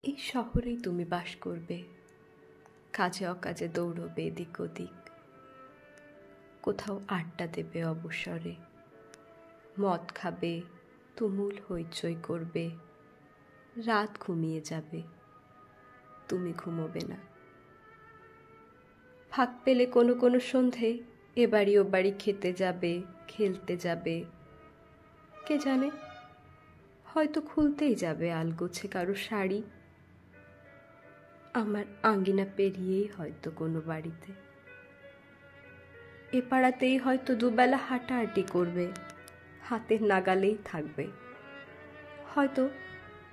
এই শহরেই তুমি বাস করবে, কাজে অকাজে দৌড়বে এদিক ওদিক, কোথাও আড্ডা দেবে অবসরে, মদ খাবে, তুমুল হইচই করবে, রাত ঘুমিয়ে যাবে, তুমি ঘুমোবে না। ফাঁক পেলে কোনো কোনো সন্ধে এ বাড়ি ও বাড়ি খেতে যাবে, খেলতে যাবে, কে জানে হয়তো খুলতেই যাবে আলগোছে কারো শাড়ি, আমার আঙ্গিনা পেরিয়েই হয়তো কোনো বাড়িতে। এ পাড়াতেই হয়তো দুবেলা হাঁটাহাঁটি করবে, হাতের নাগালেই থাকবে, হয়তো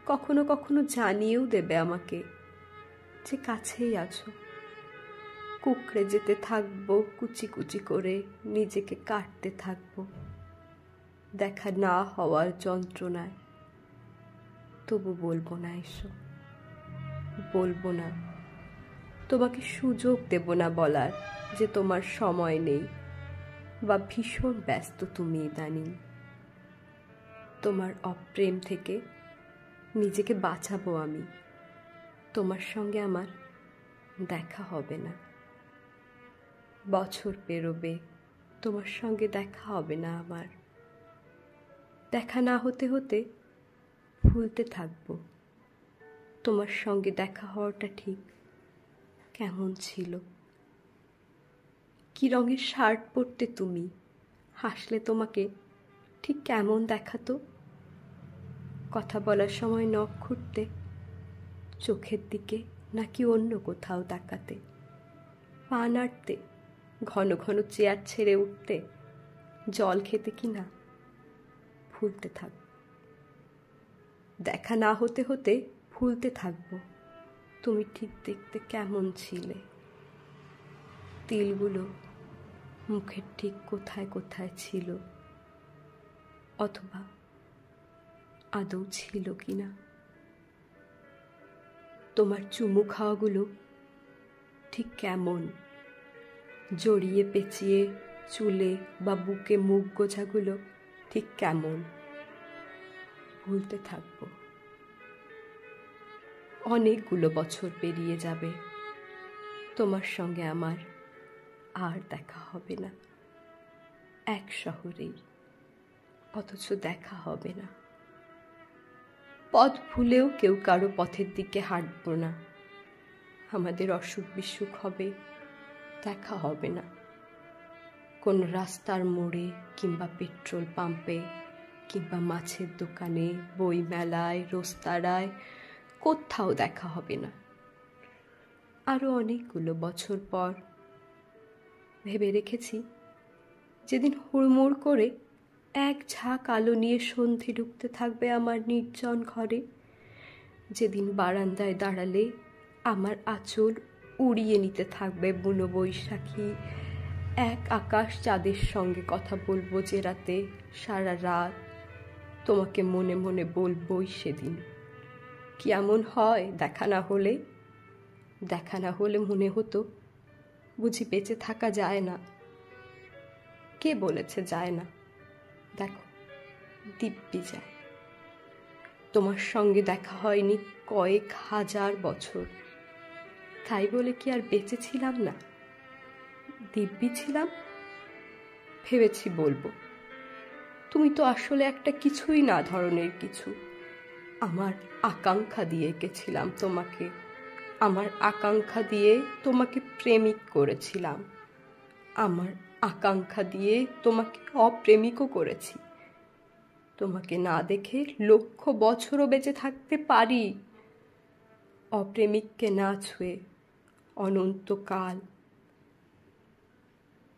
কখনো কখনো জানিয়েও দেবে আমাকে যে কাছেই আছো। কুকড়ে যেতে থাকবো কুচি কুচি করে, নিজেকে কাটতে থাকবো দেখা না হওয়ার যন্ত্রণায়। তবু বলবো না এসো, বলবো না, তোমাকে সুযোগ দেব না বলার যে তোমার সময় নেই বা ভীষণ ব্যস্ত তুমি ইদানিং। তোমার অপ্রেম থেকে নিজেকে বাঁচাবো আমি, তোমার সঙ্গে আমার দেখা হবে না। বছর পেরোবে, তোমার সঙ্গে দেখা হবে না আমার। দেখা না হতে হতে ভুলতে থাকবো তোমার সঙ্গে দেখা হওয়াটা ঠিক কেমন ছিল। কি রঙের শার্ট পরতে তুমি, হাসলে তোমাকে ঠিক কেমন দেখাতো। কথা বলার সময় নখ খুঁটতে, চোখের দিকে নাকি অন্য কোথাও তাকাতে, পা নাড়তে, ঘন ঘন চেয়ার ছেড়ে উঠতে, জল খেতে কি না ভুলতে থাকব। দেখা না হতে হতে ভুলতে থাকবো তুমি ঠিক দেখতে কেমন ছিলে। তিলগুলো মুখের ঠিক কোথায় কোথায় ছিল, অথবা আদৌ ছিল কিনা। তোমার চুমু খাওয়াগুলো ঠিক কেমন, জড়িয়ে পেঁচিয়ে চুলে বা বুকে মুখ গোছাগুলো ঠিক কেমন ভুলতে থাকবো। অনেকগুলো বছর পেরিয়ে যাবে, তোমার সঙ্গে আমার আর দেখা হবে না। এক শহরেই, অথচ দেখা হবে না। পথ ভুলেও কেউ কারো পথের দিকে হাঁটবো না। আমাদের অসুখ বিসুখ হবে, দেখা হবে না। কোন রাস্তার মোড়ে কিংবা পেট্রোল পাম্পে কিংবা মাছের দোকানে, বই মেলায়, রোস্তারায়, কোথাও দেখা হবে না। আরো অনেকগুলো বছর পর ভেবে রেখেছি, যেদিন হুড়মুড় করে এক ঝাঁক আলো নিয়ে সন্ধে ঢুকতে থাকবে আমার নির্জন ঘরে, যেদিন বারান্দায় দাঁড়ালে আমার আঁচল উড়িয়ে নিতে থাকবে বুনো বৈশাখী, এক আকাশ চাঁদের সঙ্গে কথা বলবো যে রাতে সারা রাত, তোমাকে মনে মনে বলবই সেদিন। কি এমন হয় দেখা না হলে? দেখা না হলে মনে হতো বুঝি বেঁচে থাকা যায় না। কে বলেছে যায় না? দেখো, দিব্যি যায়। তোমার সঙ্গে দেখা হয়নি কয়েক হাজার বছর, তাই বলে কি আর বেঁচে ছিলাম না? দিব্যি ছিলাম। ভেবেছি বলবো, তুমি তো আসলে একটা কিছুই না ধরনের কিছু। আমার আকাঙ্ক্ষা দিয়ে এঁকেছিলাম তোমাকে, আমার আকাঙ্ক্ষা দিয়ে তোমাকে প্রেমিক করেছিলাম, আমার আকাঙ্ক্ষা দিয়ে তোমাকে অপ্রেমিকও করেছি। তোমাকে না দেখে লক্ষ বছরও বেঁচে থাকতে পারি, অপ্রেমিককে না ছুঁয়ে অনন্তকাল।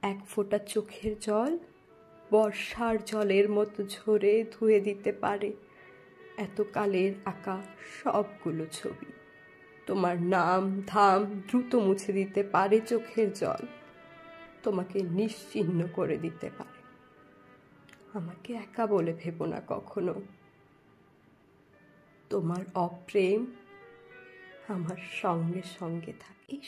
এক ফোঁটা চোখের জল বর্ষার জলের মতো ঝরে ধুয়ে দিতে পারে এতকালের আঁকা সবগুলো ছবি। তোমার নাম ধাম দ্রুত মুছে দিতে পারে চোখের জল, তোমাকে নিশ্চিহ্ন করে দিতে পারে। আমাকে একা বলে ভেবো না কখনো। তোমার অপ্রেম আমার সঙ্গে সঙ্গে থাকে। এই